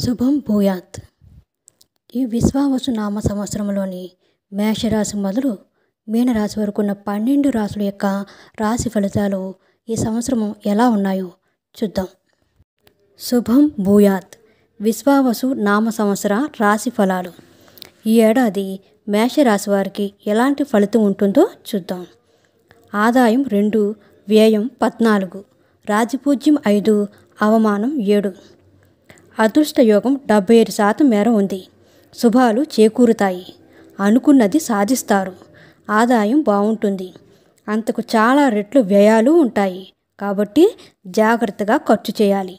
శుభం భూయాత్. ఈ విశ్వావసు నామ సంవత్సరంలోని మేషరాశి మొదలు మీనరాశి వరకు ఉన్న 12 రాశుల యొక్క రాశి ఫలితాలు ఈ సంవత్సరం ఎలా ఉన్నాయో చూద్దాం. శుభం భూయాత్. విశ్వావసు నామ సంవత్సర రాశి ఫలాలు. ఈ ఏడాది మేషరాశి వారికి ఎలాంటి ఫలితం ఉంటుందో చూద్దాం. ఆదాయం 2, వ్యయం 14, రాజపూజ్యం 5, అవమానం 7. అదృష్ట యోగం 75% మేర ఉంది. శుభాలు చేకూరుతాయి. అనుకున్నది సాధిస్తారు. ఆదాయం బాగుంటుంది. అంతకు చాలా రెట్లు వ్యయాలు ఉంటాయి. కాబట్టి జాగ్రత్తగా ఖర్చు చేయాలి.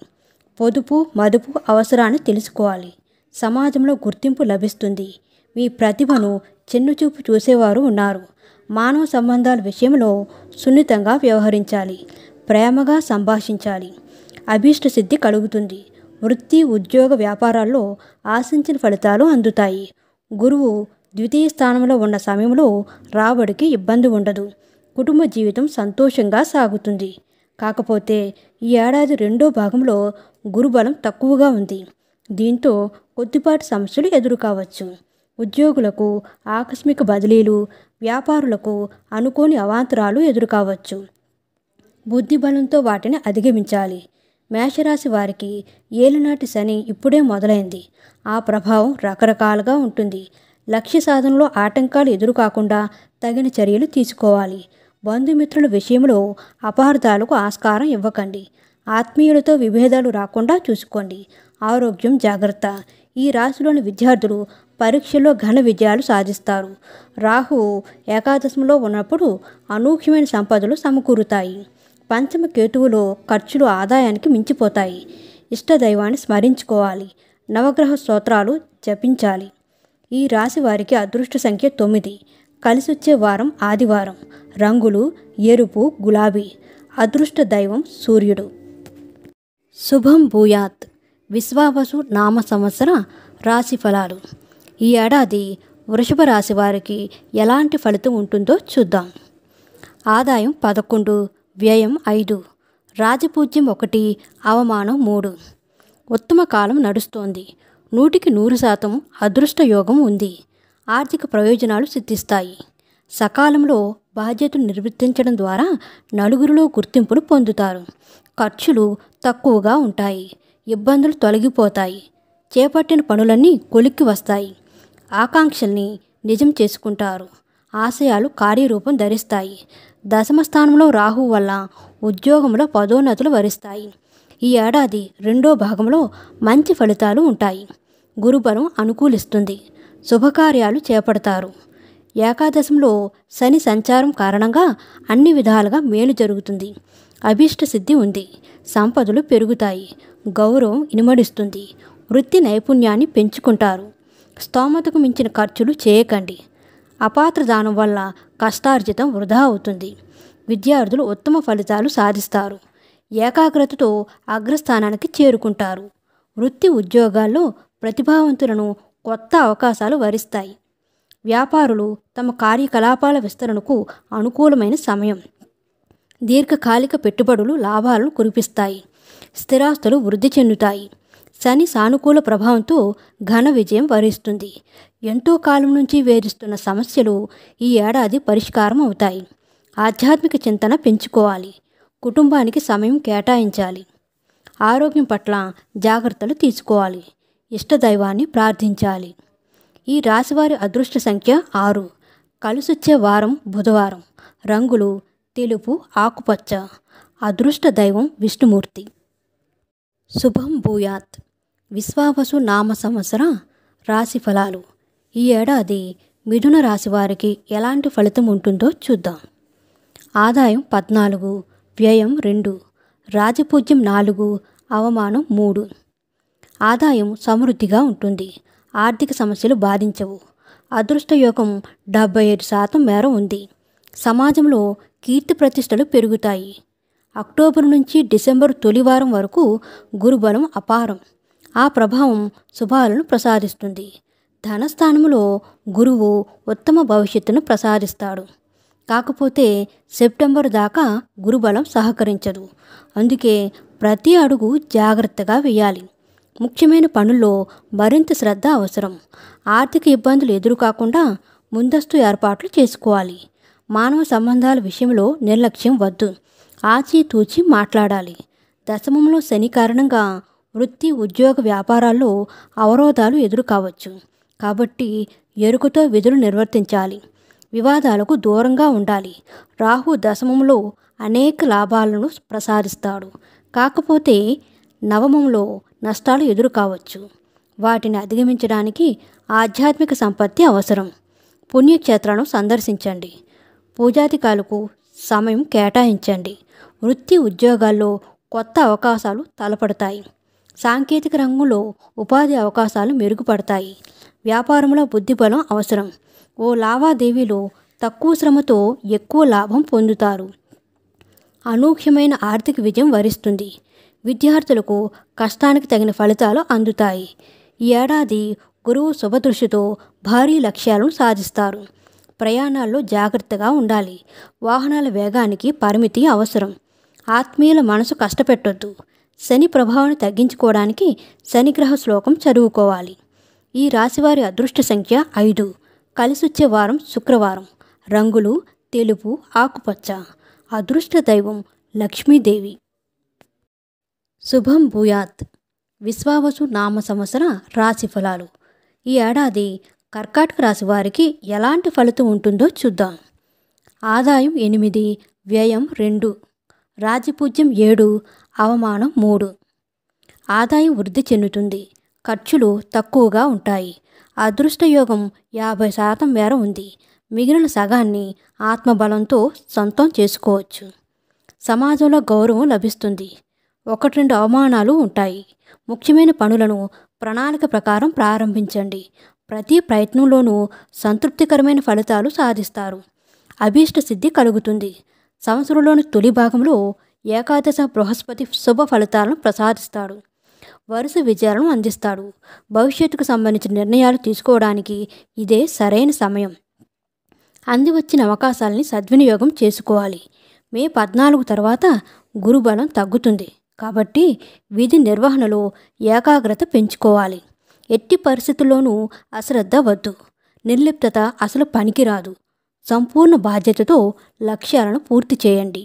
పొదుపు మదుపు అవసరాన్ని తెలుసుకోవాలి. సమాజంలో గుర్తింపు లభిస్తుంది. మీ ప్రతిభను చిన్నచూపు చూసేవారు ఉన్నారు. మానవ సంబంధాల విషయంలో సున్నితంగా వ్యవహరించాలి. ప్రేమగా సంభాషించాలి. అభీష్ట సిద్ధి కలుగుతుంది. వృత్తి ఉద్యోగ వ్యాపారాల్లో ఆశించిన ఫలితాలు అందుతాయి. గురువు ద్వితీయ స్థానంలో ఉన్న సమయంలో రాబడికి ఇబ్బంది ఉండదు. కుటుంబ జీవితం సంతోషంగా సాగుతుంది. కాకపోతే ఈ ఏడాది రెండో భాగంలో గురుబలం తక్కువగా ఉంది. దీంతో కొద్దిపాటి సమస్యలు ఎదురు కావచ్చు. ఉద్యోగులకు ఆకస్మిక బదిలీలు, వ్యాపారులకు అనుకోని అవాంతరాలు ఎదురు కావచ్చు. బుద్ధిబలంతో వాటిని అధిగమించాలి. మేషరాశి వారికి ఏలినాటి శని ఇప్పుడే మొదలైంది. ఆ ప్రభావం రకరకాలుగా ఉంటుంది. లక్ష్య సాధనలో ఆటంకాలు ఎదురు కాకుండా తగిన చర్యలు తీసుకోవాలి. బంధుమిత్రుల విషయంలో అపార్థాలకు ఆస్కారం ఇవ్వకండి. ఆత్మీయులతో విభేదాలు రాకుండా చూసుకోండి. ఆరోగ్యం జాగ్రత్త. ఈ రాశిలోని విద్యార్థులు పరీక్షల్లో ఘన విజయాలు సాధిస్తారు. రాహువు ఏకాదశంలో ఉన్నప్పుడు అనూహ్యమైన సంపదలు సమకూరుతాయి. పంచమ కేతువులో ఖర్చులు ఆదాయానికి మించిపోతాయి. ఇష్టదైవాన్ని స్మరించుకోవాలి. నవగ్రహ స్తోత్రాలు జపించాలి. ఈ రాశి వారికి అదృష్ట సంఖ్య 9. కలిసొచ్చే వారం ఆదివారం. రంగులు ఎరుపు, గులాబీ. అదృష్ట దైవం సూర్యుడు. శుభం భూయాత్. విశ్వావసు నామ సంవత్సర రాశి ఫలాలు. ఈ ఏడాది వృషభ రాశి వారికి ఎలాంటి ఫలితం ఉంటుందో చూద్దాం. ఆదాయం 11, వ్యయం 5, రాజపూజ్యం 1, అవమానం 3. ఉత్తమ కాలం నడుస్తోంది. 100% అదృష్ట యోగం ఉంది. ఆర్థిక ప్రయోజనాలు సిద్ధిస్తాయి. సకాలంలో బాధ్యతలు నిర్వర్తించడం ద్వారా నలుగురిలో గుర్తింపును పొందుతారు. ఖర్చులు తక్కువగా ఉంటాయి. ఇబ్బందులు తొలగిపోతాయి. చేపట్టిన పనులన్నీ కొలిక్కి వస్తాయి. ఆకాంక్షల్ని నిజం చేసుకుంటారు. ఆశయాలు కార్యరూపం ధరిస్తాయి. దశమ స్థానంలో రాహువు వల్ల ఉద్యోగంలో పదోన్నతులు వరిస్తాయి. ఈ ఏడాది రెండో భాగంలో మంచి ఫలితాలు ఉంటాయి. గురుబలం అనుకూలిస్తుంది. శుభకార్యాలు చేపడతారు. ఏకాదశంలో శని సంచారం కారణంగా అన్ని విధాలుగా మేలు జరుగుతుంది. అభీష్ట సిద్ధి ఉంది. సంపదలు పెరుగుతాయి. గౌరవం ఇనుమడిస్తుంది. వృత్తి నైపుణ్యాన్ని పెంచుకుంటారు. స్తోమతకు మించిన ఖర్చులు చేయకండి. అపాత్ర దానం వల్ల కష్టార్జితం వృధా అవుతుంది. విద్యార్థులు ఉత్తమ ఫలితాలు సాధిస్తారు. ఏకాగ్రతతో అగ్రస్థానానికి చేరుకుంటారు. వృత్తి ఉద్యోగాల్లో ప్రతిభావంతులను కొత్త అవకాశాలు వరిస్తాయి. వ్యాపారులు తమ కార్యకలాపాల విస్తరణకు అనుకూలమైన సమయం. దీర్ఘకాలిక పెట్టుబడులు లాభాలను కురిపిస్తాయి. స్థిరాస్తులు వృద్ధి చెందుతాయి. శని సానుకూల ప్రభావంతో ఘన విజయం వరిస్తుంది. ఎంతో కాలం నుంచి వేధిస్తున్న సమస్యలు ఈ ఏడాది పరిష్కారం అవుతాయి. ఆధ్యాత్మిక చింతన పెంచుకోవాలి. కుటుంబానికి సమయం కేటాయించాలి. ఆరోగ్యం పట్ల జాగ్రత్తలు తీసుకోవాలి. ఇష్టదైవాన్ని ప్రార్థించాలి. ఈ రాశివారి అదృష్ట సంఖ్య 6. కలిసొచ్చే వారం బుధవారం. రంగులు తెలుపు, ఆకుపచ్చ. అదృష్ట దైవం విష్ణుమూర్తి. శుభం భూయాత్. విశ్వావసు నామ సంవత్సర రాశి ఫలాలు. ఈ ఏడాది మిథున రాశి వారికి ఎలాంటి ఫలితం ఉంటుందో చూద్దాం. ఆదాయం 14, వ్యయం 2, రాజపూజ్యం 4, అవమానం 3. ఆదాయం సమృద్ధిగా ఉంటుంది. ఆర్థిక సమస్యలు బాధించవు. అదృష్ట యోగం 75% మేర ఉంది. సమాజంలో కీర్తి ప్రతిష్టలు పెరుగుతాయి. అక్టోబర్ నుంచి డిసెంబర్ తొలివారం వరకు గురుబలం అపారం. ఆ ప్రభావం శుభాలను ప్రసాదిస్తుంది. ధనస్థానంలో గురువు ఉత్తమ భవిష్యత్తును ప్రసాదిస్తాడు. కాకపోతే సెప్టెంబర్ దాకా గురుబలం సహకరించదు. అందుకే ప్రతి అడుగు జాగ్రత్తగా వేయాలి. ముఖ్యమైన పనుల్లో మరింత శ్రద్ధ అవసరం. ఆర్థిక ఇబ్బందులు ఎదురు కాకుండా ముందస్తు ఏర్పాట్లు చేసుకోవాలి. మానవ సంబంధాల విషయంలో నిర్లక్ష్యం వద్దు. ఆచితూచి మాట్లాడాలి. దశమంలో శని కారణంగా వృత్తి, ఉద్యోగ, వ్యాపారాల్లో అవరోధాలు ఎదురు కావచ్చు. కాబట్టి ఎరుకతో విధులు నిర్వర్తించాలి. వివాదాలకు దూరంగా ఉండాలి. రాహు దశమంలో అనేక లాభాలను ప్రసాదిస్తాడు. కాకపోతే నవమంలో నష్టాలు ఎదురు కావచ్చు. వాటిని అధిగమించడానికి ఆధ్యాత్మిక సంపత్తి అవసరం. పుణ్యక్షేత్రాలను సందర్శించండి. పూజాధికారులకు సమయం కేటాయించండి. వృత్తి, ఉద్యోగాల్లో కొత్త అవకాశాలు తలపడతాయి. సాంకేతిక రంగంలో ఉపాధి అవకాశాలు మెరుగుపడతాయి. వ్యాపారంలో బుద్ధిబలం అవసరం. ఓ లావాదేవీలో తక్కువ శ్రమతో ఎక్కువ లాభం పొందుతారు. అనూహ్యమైన ఆర్థిక విజయం వరిస్తుంది. విద్యార్థులకు కష్టానికి తగిన ఫలితాలు అందుతాయి. ఈ ఏడాది గురువు శుభదృష్టితో భారీ లక్ష్యాలను సాధిస్తారు. ప్రయాణాల్లో జాగ్రత్తగా ఉండాలి. వాహనాల వేగానికి పరిమితి అవసరం. ఆత్మీయుల మనసు కష్టపెట్టొద్దు. శని ప్రభావాన్ని తగ్గించుకోవడానికి శనిగ్రహ శ్లోకం చదువుకోవాలి. ఈ రాశివారి అదృష్ట సంఖ్య 5. కలిసొచ్చే వారం శుక్రవారం. రంగులు తెలుపు, ఆకుపచ్చ. అదృష్ట దైవం లక్ష్మీదేవి. శుభం భూయాత్. విశ్వావసు నామ సంవత్సర రాశి ఫలాలు. ఈ ఏడాది కర్కాటక రాశి వారికి ఎలాంటి ఫలితం ఉంటుందో చూద్దాం. ఆదాయం 8, వ్యయం 2, రాజపూజ్యం 7, అవమానం 3. ఆదాయం వృద్ధి చెందుతుంది. ఖర్చులు తక్కువగా ఉంటాయి. అదృష్టయోగం 50% మేర ఉంది. మిగిలిన సగాన్ని ఆత్మబలంతో సొంతం చేసుకోవచ్చు. సమాజంలో గౌరవం లభిస్తుంది. 1-2 అవమానాలు ఉంటాయి. ముఖ్యమైన పనులను ప్రణాళిక ప్రకారం ప్రారంభించండి. ప్రతి ప్రయత్నంలోనూ సంతృప్తికరమైన ఫలితాలు సాధిస్తారు. అభీష్ట సిద్ధి కలుగుతుంది. సంవత్సరంలోని తొలి భాగంలో ఏకాదశ బృహస్పతి శుభ ఫలితాలను ప్రసాదిస్తాడు. వరుస విజయాలను అందిస్తాడు. భవిష్యత్తుకు సంబంధించిన నిర్ణయాలు తీసుకోవడానికి ఇదే సరైన సమయం. అందివచ్చిన అవకాశాలని సద్వినియోగం చేసుకోవాలి. మే 14 తర్వాత గురుబలం తగ్గుతుంది. కాబట్టి విధి నిర్వహణలో ఏకాగ్రత పెంచుకోవాలి. ఎట్టి పరిస్థితుల్లోనూ అశ్రద్ధ వద్దు. నిర్లిప్తత అసలు పనికిరాదు. సంపూర్ణ బాధ్యతతో లక్ష్యాలను పూర్తి చేయండి.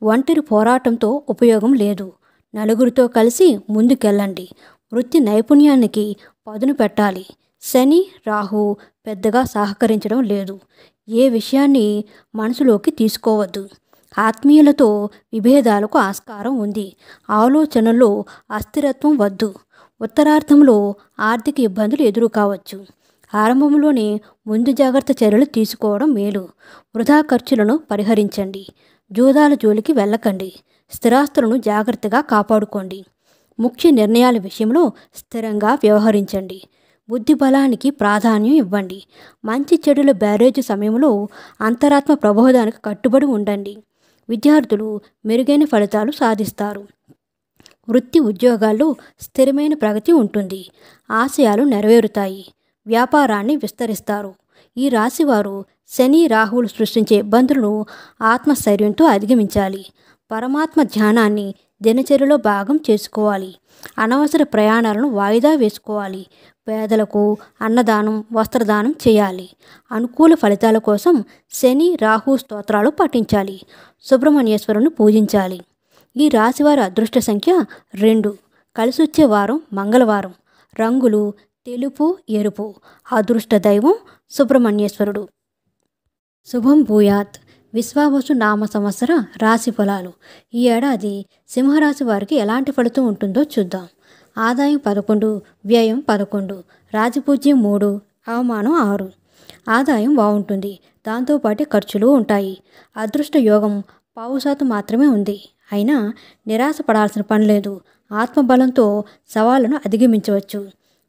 ఒంటరి పోరాటంతో ఉపయోగం లేదు. నలుగురితో కలిసి ముందుకెళ్ళండి. వృత్తి నైపుణ్యానికి పదును పెట్టాలి. శని, రాహు పెద్దగా సహకరించడం లేదు. ఏ విషయాన్ని మనసులోకి తీసుకోవద్దు. ఆత్మీయులతో విభేదాలకు ఆస్కారం ఉంది. ఆలోచనల్లో అస్థిరత్వం వద్దు. ఉత్తరార్థంలో ఆర్థిక ఇబ్బందులు ఎదురు కావచ్చు. ఆరంభంలోనే ముందు జాగ్రత్త చర్యలు తీసుకోవడం మేలు. వృధా ఖర్చులను పరిహరించండి. జూదాల జోలికి వెళ్ళకండి. స్థిరాస్తులను జాగ్రత్తగా కాపాడుకోండి. ముఖ్య నిర్ణయాల విషయంలో స్థిరంగా వ్యవహరించండి. బుద్ధి బలానికి ప్రాధాన్యం ఇవ్వండి. మంచి చెడుల బ్యారేజ్ సమయంలో అంతరాత్మ ప్రబోధానికి కట్టుబడి ఉండండి. విద్యార్థులు మెరుగైన ఫలితాలు సాధిస్తారు. వృత్తి, ఉద్యోగాల్లో స్థిరమైన ప్రగతి ఉంటుంది. ఆశయాలు నెరవేరుతాయి. వ్యాపారాన్ని విస్తరిస్తారు. ఈ రాశివారు శని, రాహువులు సృష్టించే ఇబ్బందులను ఆత్మస్థైర్యంతో అధిగమించాలి. పరమాత్మ ధ్యానాన్ని దినచర్యలో భాగం చేసుకోవాలి. అనవసర ప్రయాణాలను వాయిదా వేసుకోవాలి. పేదలకు అన్నదానం, వస్త్రదానం చేయాలి. అనుకూల ఫలితాల కోసం శని, రాహు స్తోత్రాలు పఠించాలి. సుబ్రహ్మణ్యేశ్వరుని పూజించాలి. ఈ రాశివారి అదృష్ట సంఖ్య 2. కలిసొచ్చే వారం మంగళవారం. రంగులు తెలుపు, ఎరుపు. అదృష్ట దైవం సుబ్రహ్మణ్యేశ్వరుడు. శుభం భూయాత్. విశ్వావసు నామ సంవత్సర రాశి ఫలాలు. ఈ ఏడాది సింహరాశి వారికి ఎలాంటి ఫలితం ఉంటుందో చూద్దాం. ఆదాయం 11, వ్యయం 11, రాజపూజ్యం 3, అవమానం 6. ఆదాయం బాగుంటుంది. దాంతోపాటు ఖర్చులు ఉంటాయి. అదృష్ట యోగం 5% మాత్రమే ఉంది. అయినా నిరాశ పడాల్సిన పని లేదు. ఆత్మబలంతో సవాళ్లను అధిగమించవచ్చు.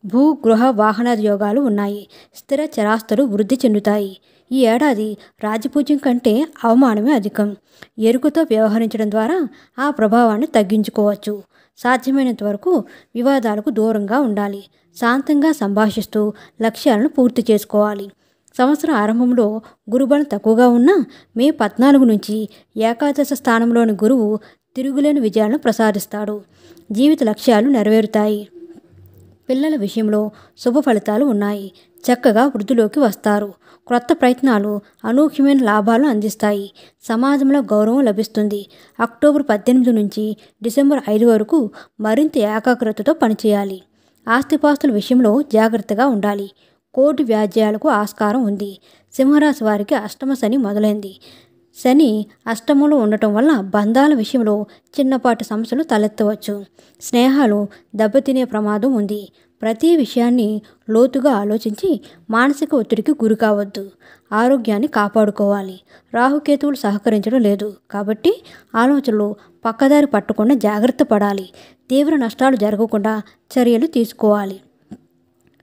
భూ, గృహ, వాహనాది యోగాలు ఉన్నాయి. స్థిర చరాస్తులు వృద్ధి చెందుతాయి. ఈ ఏడాది రాజపూజ్యం కంటే అవమానమే అధికం. ఎరుకతో వ్యవహరించడం ద్వారా ఆ ప్రభావాన్ని తగ్గించుకోవచ్చు. సాధ్యమైనంత వరకు వివాదాలకు దూరంగా ఉండాలి. శాంతంగా సంభాషిస్తూ లక్ష్యాలను పూర్తి చేసుకోవాలి. సంవత్సరం ఆరంభంలో గురుబలం తక్కువగా ఉన్నా మే 14 నుంచి ఏకాదశ స్థానంలోని గురువు తిరుగులేని విజయాలను ప్రసాదిస్తాడు. జీవిత లక్ష్యాలు నెరవేరుతాయి. పిల్లల విషయంలో శుభ ఫలితాలు ఉన్నాయి. చక్కగా వృద్ధిలోకి వస్తారు. క్రొత్త ప్రయత్నాలు అనూహ్యమైన లాభాలను అందిస్తాయి. సమాజంలో గౌరవం లభిస్తుంది. అక్టోబర్ 18 నుంచి డిసెంబర్ 5 వరకు మరింత ఏకాగ్రతతో పనిచేయాలి. ఆస్తిపాస్తుల విషయంలో జాగ్రత్తగా ఉండాలి. కోర్టు వ్యాజ్యాలకు ఆస్కారం ఉంది. సింహరాశి వారికి అష్టమ శని మొదలైంది. శని అష్టమంలో ఉండటం వల్ల బంధాల విషయంలో చిన్నపాటి సమస్యలు తలెత్తవచ్చు. స్నేహాలు దెబ్బతినే ప్రమాదం ఉంది. ప్రతి విషయాన్ని లోతుగా ఆలోచించి మానసిక ఒత్తిడికి గురి కావద్దు. ఆరోగ్యాన్ని కాపాడుకోవాలి. రాహుకేతువులు సహకరించడం లేదు కాబట్టి ఆలోచనలు పక్కదారి పట్టకుండా జాగ్రత్త పడాలి. తీవ్ర నష్టాలు జరగకుండా చర్యలు తీసుకోవాలి.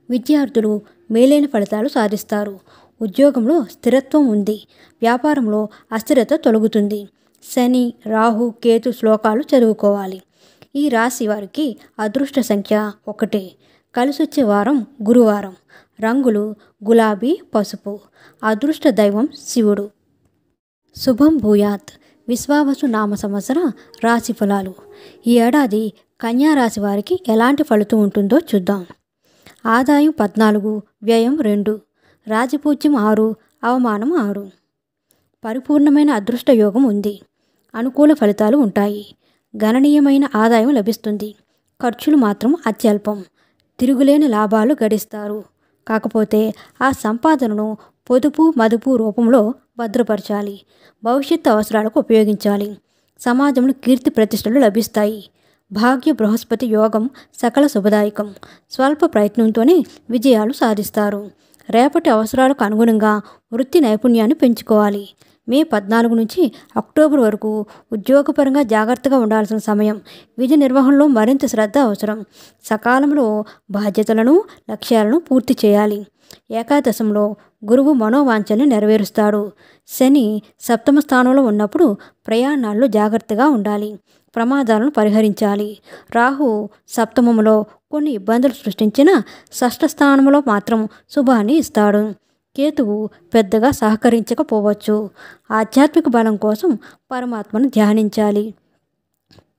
విద్యార్థులు మేలైన ఫలితాలు సాధిస్తారు. ఉద్యోగంలో స్థిరత్వం ఉంది. వ్యాపారంలో అస్థిరత తొలగుతుంది. శని, రాహు, కేతు శ్లోకాలు చదువుకోవాలి. ఈ రాశి వారికి అదృష్ట సంఖ్య 1. కలిసొచ్చే వారం గురువారం. రంగులు గులాబీ, పసుపు. అదృష్ట దైవం శివుడు. శుభం భూయాత్. విశ్వావసు నామ సంవత్సర రాశి ఫలాలు. ఈ ఏడాది కన్యా రాశి వారికి ఎలాంటి ఫలితం ఉంటుందో చూద్దాం. ఆదాయం 14, వ్యయం 2, రాజపూజ్యం 6, అవమానం 6. పరిపూర్ణమైన అదృష్ట యోగం ఉంది. అనుకూల ఫలితాలు ఉంటాయి. గణనీయమైన ఆదాయం లభిస్తుంది. ఖర్చులు మాత్రం అత్యల్పం. తిరుగులేని లాభాలు గడిస్తారు. కాకపోతే ఆ సంపాదనను పొదుపు మదుపు రూపంలో భద్రపరచాలి. భవిష్యత్తు అవసరాలకు ఉపయోగించాలి. సమాజంలో కీర్తి ప్రతిష్టలు లభిస్తాయి. భాగ్య బృహస్పతి యోగం సకల శుభదాయకం. స్వల్ప ప్రయత్నంతోనే విజయాలు సాధిస్తారు. రేపటి అవసరాలకు అనుగుణంగా వృత్తి నైపుణ్యాన్ని పెంచుకోవాలి. మే 14 నుంచి అక్టోబర్ వరకు ఉద్యోగపరంగా జాగ్రత్తగా ఉండాల్సిన సమయం. విధి నిర్వహణలో మరింత శ్రద్ధ అవసరం. సకాలంలో బాధ్యతలను, లక్ష్యాలను పూర్తి చేయాలి. ఏకాదశంలో గురువు మనోవాంఛల్ని నెరవేరుస్తాడు. శని సప్తమ స్థానంలో ఉన్నప్పుడు ప్రయాణాల్లో జాగ్రత్తగా ఉండాలి. ప్రమాదాలను పరిహరించాలి. రాహు సప్తమంలో కొన్ని ఇబ్బందులు సృష్టించిన షష్ఠ స్థానంలో మాత్రం శుభాన్ని ఇస్తాడు. కేతువు పెద్దగా సహకరించకపోవచ్చు. ఆధ్యాత్మిక బలం కోసం పరమాత్మను ధ్యానించాలి.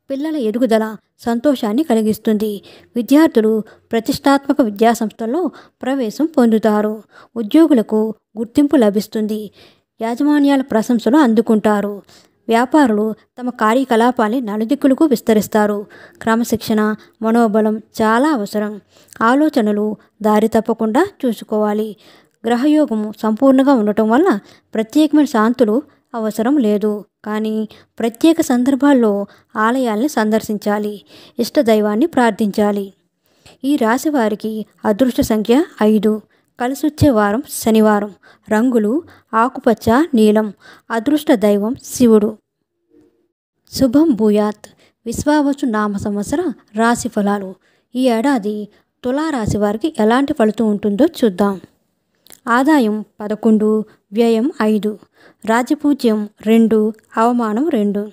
పిల్లల ఎదుగుదల సంతోషాన్ని కలిగిస్తుంది. విద్యార్థులు ప్రతిష్టాత్మక విద్యాసంస్థల్లో ప్రవేశం పొందుతారు. ఉద్యోగులకు గుర్తింపు లభిస్తుంది. యాజమాన్యాల ప్రశంసలు అందుకుంటారు. వ్యాపారులు తమ కార్యకలాపాన్ని నలుదిక్కులకు విస్తరిస్తారు. క్రమశిక్షణ, మనోబలం చాలా అవసరం. ఆలోచనలు దారి తప్పకుండా చూసుకోవాలి. గ్రహయోగము సంపూర్ణంగా ఉండటం వల్ల ప్రత్యేకమైన శాంతులు అవసరం లేదు. కానీ ప్రత్యేక సందర్భాల్లో ఆలయాల్ని సందర్శించాలి. ఇష్టదైవాన్ని ప్రార్థించాలి. ఈ రాశి వారికి అదృష్ట సంఖ్య 5. కలిసొచ్చే వారం శనివారం. రంగులు ఆకుపచ్చ, నీలం. అదృష్ట దైవం శివుడు. శుభం భూయాత్. విశ్వావసు నామ సంవత్సర రాశి ఫలాలు. ఈ ఏడాది తులారాశి వారికి ఎలాంటి ఫలితం ఉంటుందో చూద్దాం. ఆదాయం 11, వ్యయం 5, రాజపూజ్యం 2, అవమానం 2.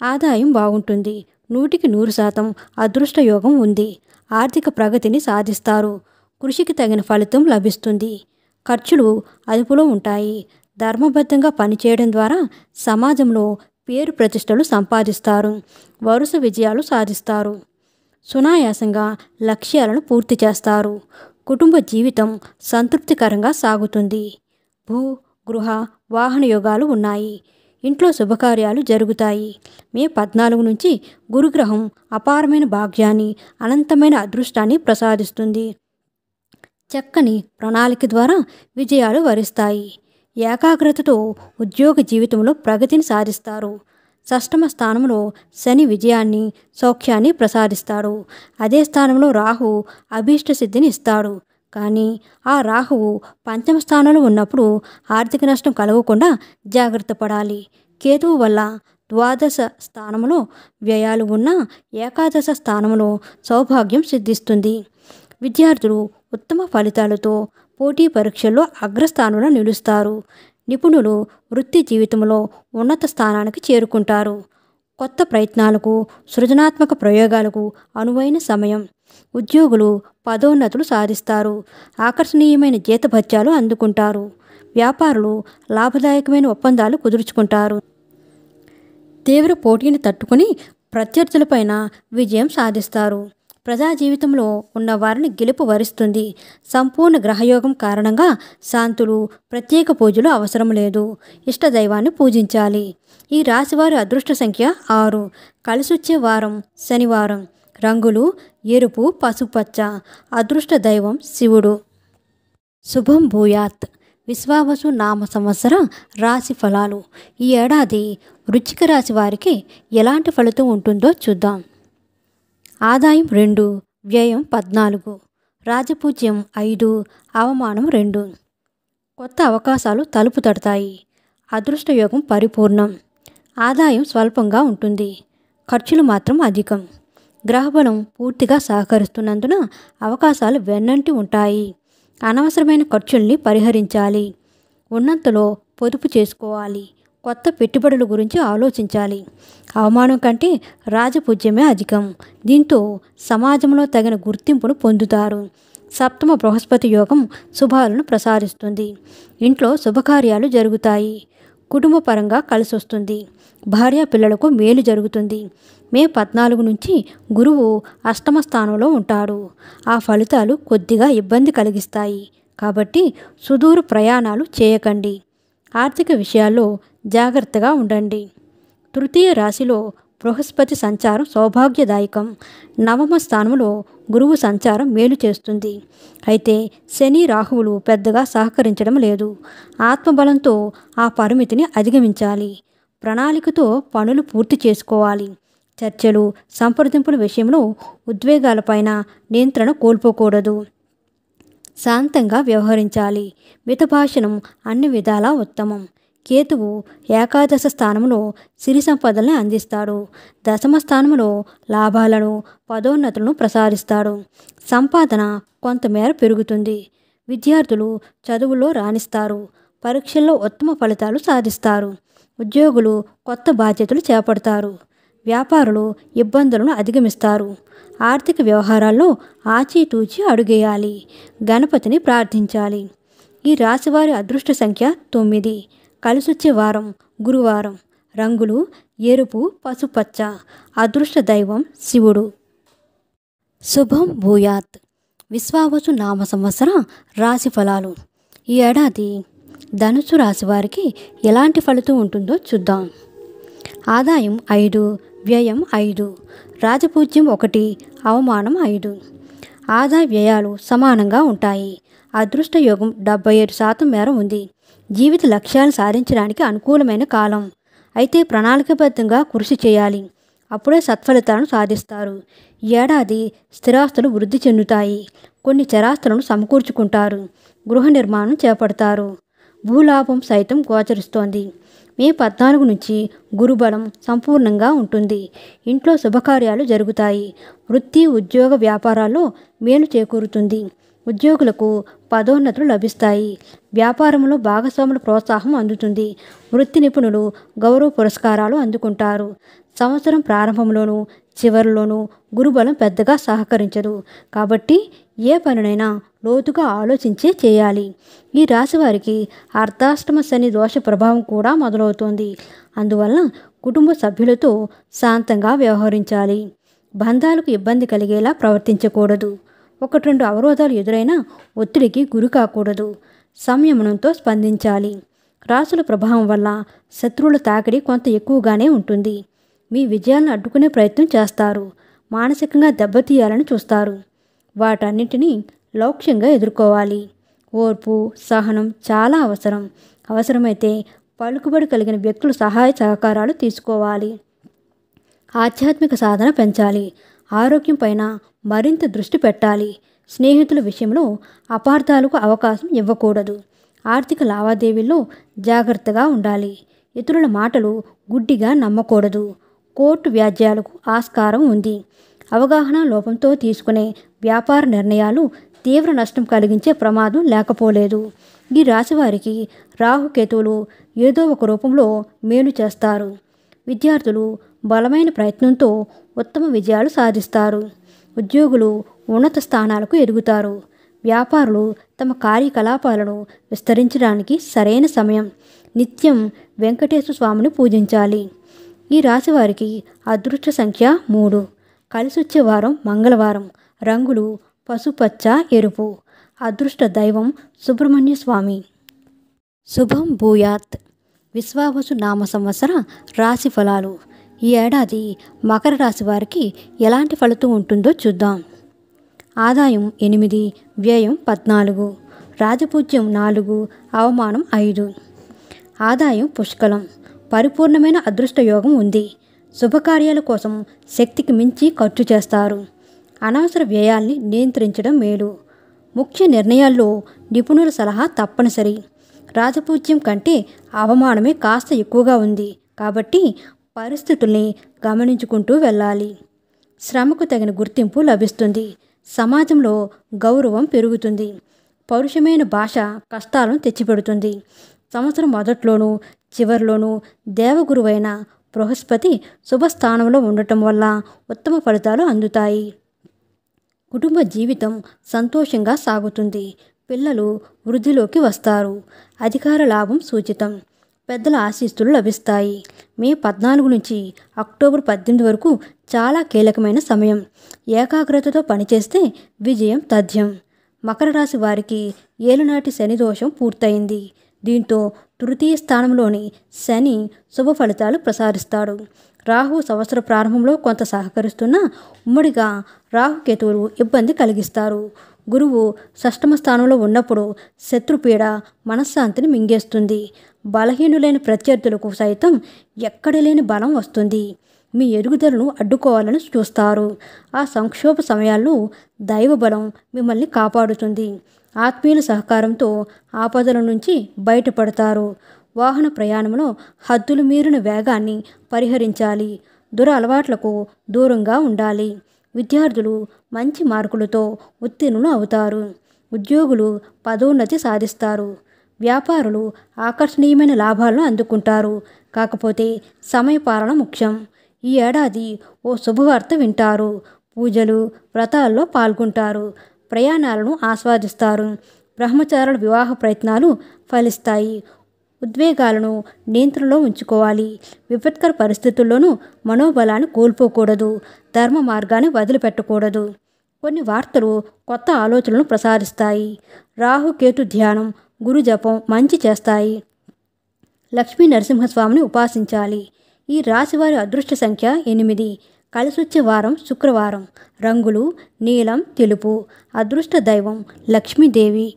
ఆదాయం బాగుంటుంది. 100% అదృష్ట యోగం ఉంది. ఆర్థిక ప్రగతిని సాధిస్తారు. కృషికి తగిన ఫలితం లభిస్తుంది. ఖర్చులు అదుపులో ఉంటాయి. ధర్మబద్ధంగా పనిచేయడం ద్వారా సమాజంలో పేరు ప్రతిష్టలు సంపాదిస్తారు. వరుస విజయాలు సాధిస్తారు. సునాయాసంగా లక్ష్యాలను పూర్తి చేస్తారు. కుటుంబ జీవితం సంతృప్తికరంగా సాగుతుంది. భూ, గృహ, వాహన యోగాలు ఉన్నాయి. ఇంట్లో శుభకార్యాలు జరుగుతాయి. మే 14 నుంచి గురుగ్రహం అపారమైన భాగ్యాన్ని, అనంతమైన అదృష్టాన్ని ప్రసాదిస్తుంది. చక్కని ప్రణాళిక ద్వారా విజయాలు వరిస్తాయి. ఏకాగ్రతతో ఉద్యోగ జీవితంలో ప్రగతిని సాధిస్తారు. షష్టమ స్థానంలో శని విజయాన్ని, సౌఖ్యాన్ని ప్రసాదిస్తాడు. అదే స్థానంలో రాహు అభీష్ట సిద్ధిని ఇస్తాడు. కానీ ఆ రాహువు పంచమ స్థానంలో ఉన్నప్పుడు ఆర్థిక నష్టం కలగకుండా జాగ్రత్త పడాలి. కేతువు వల్ల ద్వాదశ స్థానంలో వ్యయాలు ఉన్న ఏకాదశ స్థానంలో సౌభాగ్యం సిద్ధిస్తుంది. విద్యార్థులు ఉత్తమ ఫలితాలతో పోటీ పరీక్షల్లో అగ్రస్థానంలో నిలుస్తారు. నిపుణులు వృత్తి జీవితంలో ఉన్నత స్థానానికి చేరుకుంటారు. కొత్త ప్రయత్నాలకు, సృజనాత్మక ప్రయోగాలకు అనువైన సమయం. ఉద్యోగులు పదోన్నతులు సాధిస్తారు. ఆకర్షణీయమైన జీతభత్యాలు అందుకుంటారు. వ్యాపారులు లాభదాయకమైన ఒప్పందాలు కుదుర్చుకుంటారు. తీవ్ర పోటీని తట్టుకుని ప్రత్యర్థులపైన విజయం సాధిస్తారు. ప్రజా జీవితంలో ఉన్న వారిని గెలుపు వరిస్తుంది. సంపూర్ణ గ్రహయోగం కారణంగా శాంతులు, ప్రత్యేక పూజలు అవసరం లేదు. ఇష్టదైవాన్ని పూజించాలి. ఈ రాశివారి అదృష్ట సంఖ్య 6. కలిసొచ్చే వారం శనివారం. రంగులు ఎరుపు, పసుపచ్చ. అదృష్ట దైవం శివుడు. శుభం భూయాత్. విశ్వావసు నామ సంవత్సర రాశి ఫలాలు. ఈ ఏడాది వృశ్చిక రాశి వారికి ఎలాంటి ఫలితం ఉంటుందో చూద్దాం. ఆదాయం 2, వ్యయం 14, రాజపూజ్యం 5, అవమానం 2. కొత్త అవకాశాలు తలుపు తడతాయి. అదృష్టయోగం పరిపూర్ణం. ఆదాయం స్వల్పంగా ఉంటుంది, ఖర్చులు మాత్రం అధికం. గ్రహబలం పూర్తిగా సహకరిస్తున్నందున అవకాశాలు వెన్నంటి ఉంటాయి. అనవసరమైన ఖర్చుల్ని పరిహరించాలి. ఉన్నంతలో పొదుపు చేసుకోవాలి. కొత్త పెట్టుబడుల గురించి ఆలోచించాలి. అవమానం కంటే రాజపూజ్యమే అధికం. దీంతో సమాజంలో తగిన గుర్తింపును పొందుతారు. సప్తమ బృహస్పతి యోగం శుభాలను ప్రసాదిస్తుంది. ఇంట్లో శుభకార్యాలు జరుగుతాయి. కుటుంబ పరంగా కలిసొస్తుంది. భార్య పిల్లలకు మేలు జరుగుతుంది. మే 14 నుంచి గురువు అష్టమ స్థానంలో ఉంటాడు. ఆ ఫలితాలు కొద్దిగా ఇబ్బంది కలిగిస్తాయి. కాబట్టి సుదూర ప్రయాణాలు చేయకండి. ఆర్థిక విషయాల్లో జాగ్రత్తగా ఉండండి. తృతీయ రాశిలో బృహస్పతి సంచారం సౌభాగ్యదాయకం. నవమ స్థానంలో గురువు సంచారం మేలు చేస్తుంది. అయితే శని, రాహువులు పెద్దగా సహకరించడం లేదు. ఆత్మబలంతో ఆ పరిమితిని అధిగమించాలి. ప్రణాళికతో పనులు పూర్తి చేసుకోవాలి. చర్చలు, సంప్రదింపుల విషయంలో ఉద్వేగాలపైన నియంత్రణ కోల్పోకూడదు. శాంతంగా వ్యవహరించాలి. మితభాషణం అన్ని విధాలా ఉత్తమం. కేతువు ఏకాదశ స్థానంలో సిరి సంపదల్ని అందిస్తాడు. దశమ స్థానంలో లాభాలను, పదోన్నతులను ప్రసాదిస్తాడు. సంపాదన కొంతమేర పెరుగుతుంది. విద్యార్థులు చదువులో రాణిస్తారు. పరీక్షల్లో ఉత్తమ ఫలితాలు సాధిస్తారు. ఉద్యోగులు కొత్త బాధ్యతలు చేపడతారు. వ్యాపారులు ఇబ్బందులను అధిగమిస్తారు. ఆర్థిక వ్యవహారాల్లో ఆచితూచి అడుగేయాలి. గణపతిని ప్రార్థించాలి. ఈ రాశివారి అదృష్ట సంఖ్య 9. కలిసొచ్చే వారం గురువారం. రంగులు ఎరుపు, పసుపచ్చ. అదృష్ట దైవం శివుడు. శుభం భూయాత్. విశ్వావసు నామ సంవత్సర రాశి ఫలాలు. ఈ ఏడాది ధనుసు రాశి వారికి ఎలాంటి ఫలితం ఉంటుందో చూద్దాం. ఆదాయం 5, వ్యయం 5, రాజపూజ్యం 1, అవమానం 5. ఆదాయ వ్యయాలు సమానంగా ఉంటాయి. అదృష్ట యోగం 77% మేర ఉంది. జీవిత లక్ష్యాలు సాధించడానికి అనుకూలమైన కాలం. అయితే ప్రణాళికాబద్ధంగా కృషి చేయాలి. అప్పుడే సత్ఫలితాలను సాధిస్తారు. ఈ ఏడాది స్థిరాస్తులు వృద్ధి చెందుతాయి. కొన్ని చరాస్తులను సమకూర్చుకుంటారు. గృహ నిర్మాణం చేపడతారు. భూలాభం సైతం గోచరిస్తోంది. మే 14 నుంచి గురుబలం సంపూర్ణంగా ఉంటుంది. ఇంట్లో శుభకార్యాలు జరుగుతాయి. వృత్తి, ఉద్యోగ, వ్యాపారాల్లో మేలు చేకూరుతుంది. ఉద్యోగులకు పదోన్నతులు లభిస్తాయి. వ్యాపారంలో భాగస్వాముల ప్రోత్సాహం అందుతుంది. వృత్తి నిపుణులు గౌరవ పురస్కారాలు అందుకుంటారు. సంవత్సరం ప్రారంభంలోనూ చివరిలోనూ గురుబలం పెద్దగా సహకరించదు. కాబట్టి ఏ పనినైనా లోతుగా ఆలోచించే చేయాలి. ఈ రాశి వారికి అర్ధాష్టమ శని దోష ప్రభావం కూడా మొదలవుతోంది. అందువలన కుటుంబ సభ్యులతో శాంతంగా వ్యవహరించాలి. బంధాలకు ఇబ్బంది కలిగేలా ప్రవర్తించకూడదు. 1-2 అవరోధాలు ఎదురైనా ఒత్తిడికి గురి కాకూడదు. సంయమనంతో స్పందించాలి. రాశుల ప్రభావం వల్ల శత్రువుల తాకిడి కొంత ఎక్కువగానే ఉంటుంది. మీ విజయాలను అడ్డుకునే ప్రయత్నం చేస్తారు. మానసికంగా దెబ్బతీయాలని చూస్తారు. వాటన్నింటినీ లౌక్యంగా ఎదుర్కోవాలి. ఓర్పు, సహనం చాలా అవసరం. అవసరమైతే పలుకుబడి కలిగిన వ్యక్తుల సహాయ సహకారాలు తీసుకోవాలి. ఆధ్యాత్మిక సాధన పెంచాలి. ఆరోగ్యం పైన మరింత దృష్టి పెట్టాలి. స్నేహితుల విషయంలో అపార్థాలకు అవకాశం ఇవ్వకూడదు. ఆర్థిక లావాదేవీల్లో జాగ్రత్తగా ఉండాలి. ఇతరుల మాటలు గుడ్డిగా నమ్మకూడదు. కోర్టు వ్యాజ్యాలకు ఆస్కారం ఉంది. అవగాహన లోపంతో తీసుకునే వ్యాపార నిర్ణయాలు తీవ్ర నష్టం కలిగించే ప్రమాదం లేకపోలేదు. ఈ రాశివారికి రాహుకేతువులు ఏదో ఒక రూపంలో మేలు చేస్తారు. విద్యార్థులు బలమైన ప్రయత్నంతో ఉత్తమ విజయాలు సాధిస్తారు. ఉద్యోగులు ఉన్నత స్థానాలకు ఎదుగుతారు. వ్యాపారులు తమ కార్యకలాపాలను విస్తరించడానికి సరైన సమయం. నిత్యం వెంకటేశ్వర స్వామిని పూజించాలి. ఈ రాశివారికి అదృష్ట సంఖ్య 3. కలిసొచ్చే వారం మంగళవారం. రంగులు పసుపచ్చ, ఎరుపు. అదృష్ట దైవం సుబ్రహ్మణ్య స్వామి. శుభం భూయాత్. విశ్వావసు నామ సంవత్సర రాశి ఫలాలు. ఈ ఏడాది మకర రాశి వారికి ఎలాంటి ఫలితం ఉంటుందో చూద్దాం. ఆదాయం 8, వ్యయం 14, రాజపూజ్యం 4, అవమానం 5. ఆదాయం పుష్కలం. పరిపూర్ణమైన అదృష్ట యోగం ఉంది. శుభకార్యాల కోసం శక్తికి మించి ఖర్చు చేస్తారు. అనవసర వ్యయాల్ని నియంత్రించడం మేలు. ముఖ్య నిర్ణయాల్లో నిపుణుల సలహా తప్పనిసరి. రాజపూజ్యం కంటే అవమానమే కాస్త ఎక్కువగా ఉంది కాబట్టి పరిస్థితుల్ని గమనించుకుంటూ వెళ్ళాలి. శ్రమకు తగిన గుర్తింపు లభిస్తుంది. సమాజంలో గౌరవం పెరుగుతుంది. పౌరుషమైన భాష కష్టాలను తెచ్చిపెడుతుంది. సంవత్సరం మొదట్లోనూ చివరిలోనూ దేవగురువైన బృహస్పతి శుభస్థానంలో ఉండటం వల్ల ఉత్తమ ఫలితాలు అందుతాయి. కుటుంబ జీవితం సంతోషంగా సాగుతుంది. పిల్లలు వృద్ధిలోకి వస్తారు. అధికార లాభం సూచితం. పెద్దల ఆశీస్సులు లభిస్తాయి. మే 14 నుంచి అక్టోబర్ 18 వరకు చాలా కీలకమైన సమయం. ఏకాగ్రతతో పనిచేస్తే విజయం తథ్యం. మకర రాశి వారికి ఏలునాటి శని దోషం పూర్తయింది. దీంతో తృతీయ స్థానంలోని శని శుభ ఫలితాలు ప్రసాదిస్తాడు. రాహు సంవత్సర ప్రారంభంలో కొంత సహకరిస్తున్నా ఉమ్మడిగా రాహుకేతువులు ఇబ్బంది కలిగిస్తారు. గురువు షష్టమ స్థానంలో ఉన్నప్పుడు శత్రుపీడ మనశ్శాంతిని మింగేస్తుంది. బలహీనులైన ప్రత్యర్థులకు సైతం ఎక్కడలేని బలం వస్తుంది. మీ ఎదుగుదలను అడ్డుకోవాలని చూస్తారు. ఆ సంక్షోభ సమయాల్లో దైవబలం మిమ్మల్ని కాపాడుతుంది. ఆత్మీయుల సహకారంతో ఆపదల నుంచి బయటపడతారు. వాహన ప్రయాణంలో హద్దులు మీరిన వేగాన్ని పరిహరించాలి. దురలవాట్లకు దూరంగా ఉండాలి. విద్యార్థులు మంచి మార్కులతో ఉత్తీర్ణులు అవుతారు. ఉద్యోగులు పదోన్నతి సాధిస్తారు. వ్యాపారులు ఆకర్షణీయమైన లాభాలను అందుకుంటారు. కాకపోతే సమయపాలన ముఖ్యం. ఈ ఏడాది ఓ శుభవార్త వింటారు. పూజలు, వ్రతాల్లో పాల్గొంటారు. ప్రయాణాలను ఆస్వాదిస్తారు. బ్రహ్మచారుల వివాహ ప్రయత్నాలు ఫలిస్తాయి. ఉద్వేగాలను నియంత్రణలో ఉంచుకోవాలి. విపత్కర పరిస్థితుల్లోనూ మనోబలాన్ని కోల్పోకూడదు. ధర్మ మార్గాన్ని వదిలిపెట్టకూడదు. కొన్ని వార్తలు కొత్త ఆలోచనలను ప్రసాదిస్తాయి. రాహుకేతు ధ్యానం, గురు జపం మంచి చేస్తాయి. లక్ష్మీ నరసింహస్వామిని ఉపాసించాలి. ఈ రాశివారి అదృష్ట సంఖ్య 8. కలిసొచ్చే వారం శుక్రవారం. రంగులు నీలం, తెలుపు. అదృష్ట దైవం లక్ష్మీదేవి.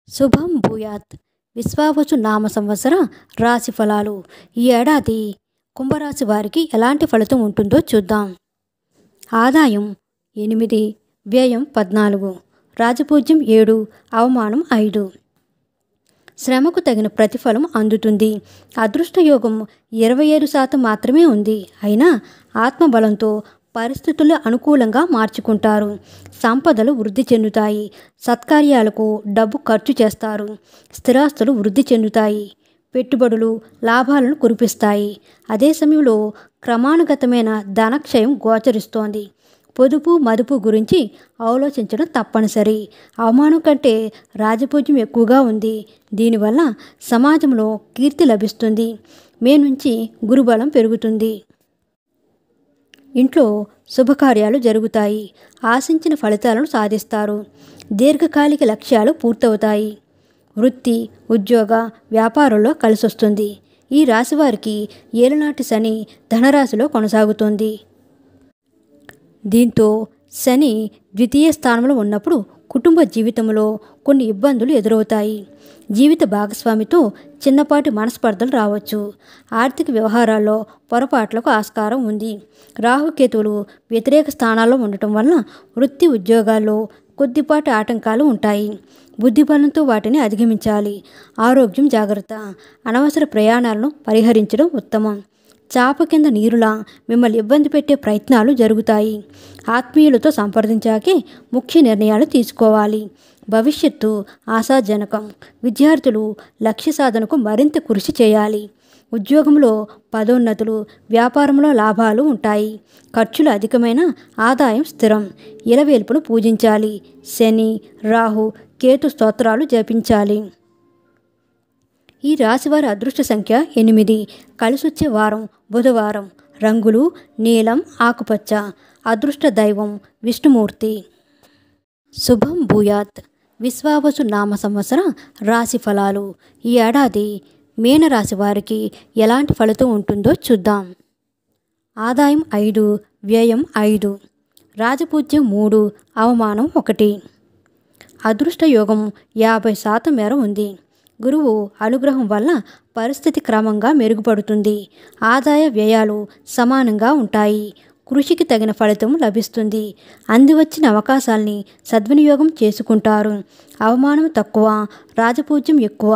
శుభం భూయాత్. విశ్వావసు నామ సంవత్సర రాశి ఫలాలు. ఈ ఏడాది కుంభరాశి వారికి ఎలాంటి ఫలితం ఉంటుందో చూద్దాం. ఆదాయం 8, వ్యయం 14, రాజపూజ్యం 7, అవమానం 5. శ్రమకు తగిన ప్రతిఫలం అందుతుంది. అదృష్టయోగం 27% మాత్రమే ఉంది. అయినా ఆత్మబలంతో పరిస్థితులు అనుకూలంగా మార్చుకుంటారు. సంపదలు వృద్ధి చెందుతాయి. సత్కార్యాలకు డబ్బు ఖర్చు చేస్తారు. స్థిరాస్తులు వృద్ధి చెందుతాయి. పెట్టుబడులు లాభాలను కురిపిస్తాయి. అదే సమయంలో క్రమానుగతమైన ధనక్షయం గోచరిస్తోంది. పొదుపు మదుపు గురించి ఆలోచించడం తప్పనిసరి. అవమానం కంటే రాజపూజ్యం ఎక్కువగా ఉంది. దీనివల్ల సమాజంలో కీర్తి లభిస్తుంది. మే నుంచి గురుబలం పెరుగుతుంది. ఇంట్లో శుభకార్యాలు జరుగుతాయి. ఆశించిన ఫలితాలను సాధిస్తారు. దీర్ఘకాలిక లక్ష్యాలు పూర్తవుతాయి. వృత్తి, ఉద్యోగ, వ్యాపారంలో కలిసొస్తుంది. ఈ రాశివారికి ఏలునాటి శని ధనరాశిలో కొనసాగుతుంది. దీంతో శని ద్వితీయ స్థానంలో ఉన్నప్పుడు కుటుంబ జీవితంలో కొన్ని ఇబ్బందులు ఎదురవుతాయి. జీవిత భాగస్వామితో చిన్నపాటి మనస్పర్ధలు రావచ్చు. ఆర్థిక వ్యవహారాల్లో పొరపాట్లకు ఆస్కారం ఉంది. రాహుకేతువులు వ్యతిరేక స్థానాల్లో ఉండటం వల్ల వృత్తి ఉద్యోగాల్లో కొద్దిపాటి ఆటంకాలు ఉంటాయి. బుద్ధిబలంతో వాటిని అధిగమించాలి. ఆరోగ్యం జాగ్రత్త. అనవసర ప్రయాణాలను పరిహరించడం ఉత్తమం. చాప కింద నీరులా మిమ్మల్ని ఇబ్బంది పెట్టే ప్రయత్నాలు జరుగుతాయి. ఆత్మీయులతో సంప్రదించాకే ముఖ్య నిర్ణయాలు తీసుకోవాలి. భవిష్యత్తు ఆశాజనకం. విద్యార్థులు లక్ష్య సాధనకు మరింత కృషి చేయాలి. ఉద్యోగంలో పదోన్నతులు, వ్యాపారంలో లాభాలు ఉంటాయి. ఖర్చులు అధికమైన ఆదాయం స్థిరం. ఇలవేల్పును పూజించాలి. శని, రాహు, కేతు స్తోత్రాలు జపించాలి. ఈ రాశివారి అదృష్ట సంఖ్య 8. కలిసొచ్చే వారం బుధవారం. రంగులు నీలం, ఆకుపచ్చ. అదృష్ట దైవం విష్ణుమూర్తి. శుభం భూయాత్. విశ్వావసు నామ సంవత్సర రాశి ఫలాలు. ఈ ఏడాది మీనరాశి వారికి ఎలాంటి ఫలితం ఉంటుందో చూద్దాం. ఆదాయం 5, వ్యయం 5, రాజపూజ్యం 3, అవమానం 1. అదృష్ట యోగం 50% మేర ఉంది. గురువు అనుగ్రహం వల్ల పరిస్థితి క్రమంగా మెరుగుపడుతుంది. ఆదాయ వ్యయాలు సమానంగా ఉంటాయి. కృషికి తగిన ఫలితం లభిస్తుంది. అందివచ్చిన అవకాశాల్ని సద్వినియోగం చేసుకుంటారు. అవమానం తక్కువ, రాజపూజ్యం ఎక్కువ.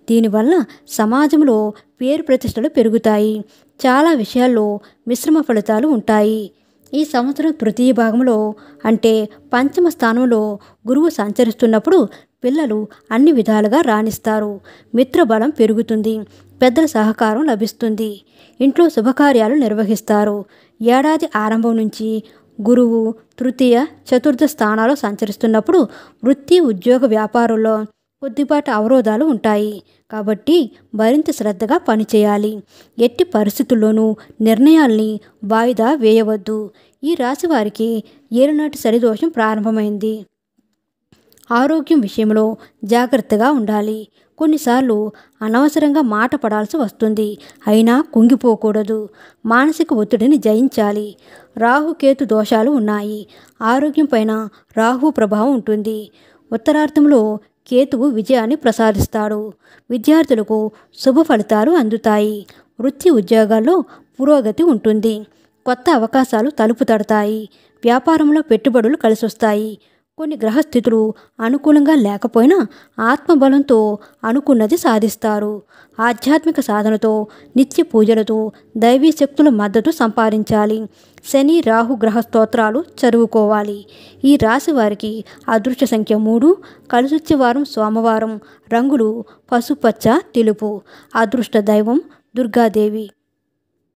దీనివల్ల సమాజంలో పేరు ప్రతిష్టలు పెరుగుతాయి. చాలా విషయాల్లో మిశ్రమ ఫలితాలు ఉంటాయి. ఈ సంవత్సరం తృతీయ భాగంలో అంటే పంచమ స్థానంలో గురువు సంచరిస్తున్నప్పుడు పిల్లలు అన్ని విధాలుగా రాణిస్తారు. మిత్రబలం పెరుగుతుంది. పెద్దల సహకారం లభిస్తుంది. ఇంట్లో శుభకార్యాలు నిర్వహిస్తారు. ఏడాది ఆరంభం నుంచి గురువు తృతీయ, చతుర్థ స్థానాల్లో సంచరిస్తున్నప్పుడు వృత్తి, ఉద్యోగ, వ్యాపారంలో కొద్దిపాటి అవరోధాలు ఉంటాయి. కాబట్టి మరింత శ్రద్ధగా పనిచేయాలి. ఎట్టి పరిస్థితుల్లోనూ నిర్ణయాల్ని వాయిదా వేయవద్దు. ఈ రాశి వారికి ఏలినాటి శనిదోషం ప్రారంభమైంది. ఆరోగ్యం విషయంలో జాగ్రత్తగా ఉండాలి. కొన్నిసార్లు అనవసరంగా మాట పడాల్సి వస్తుంది. అయినా కుంగిపోకూడదు. మానసిక ఒత్తిడిని జయించాలి. రాహుకేతు దోషాలు ఉన్నాయి. ఆరోగ్యం పైన రాహు ప్రభావం ఉంటుంది. ఉత్తరార్థంలో కేతువు విజయాన్ని ప్రసాదిస్తాడు. విద్యార్థులకు శుభ ఫలితాలు అందుతాయి. వృత్తి, ఉద్యోగాల్లో పురోగతి ఉంటుంది. కొత్త అవకాశాలు తలుపు తడతాయి. వ్యాపారంలో పెట్టుబడులు కలిసొస్తాయి. కొన్ని గ్రహస్థితులు అనుకూలంగా లేకపోయినా ఆత్మబలంతో అనుకున్నది సాధిస్తారు. ఆధ్యాత్మిక సాధనతో, నిత్య పూజలతో దైవీ శక్తుల మద్దతు సంపాదించాలి. శని, రాహు గ్రహ స్తోత్రాలు చదువుకోవాలి. ఈ రాశి వారికి అదృష్ట సంఖ్య 3, కలిసొచ్చే వారం సోమవారం. రంగులు పసుపచ్చ, తెలుపు. అదృష్ట దైవం దుర్గాదేవి.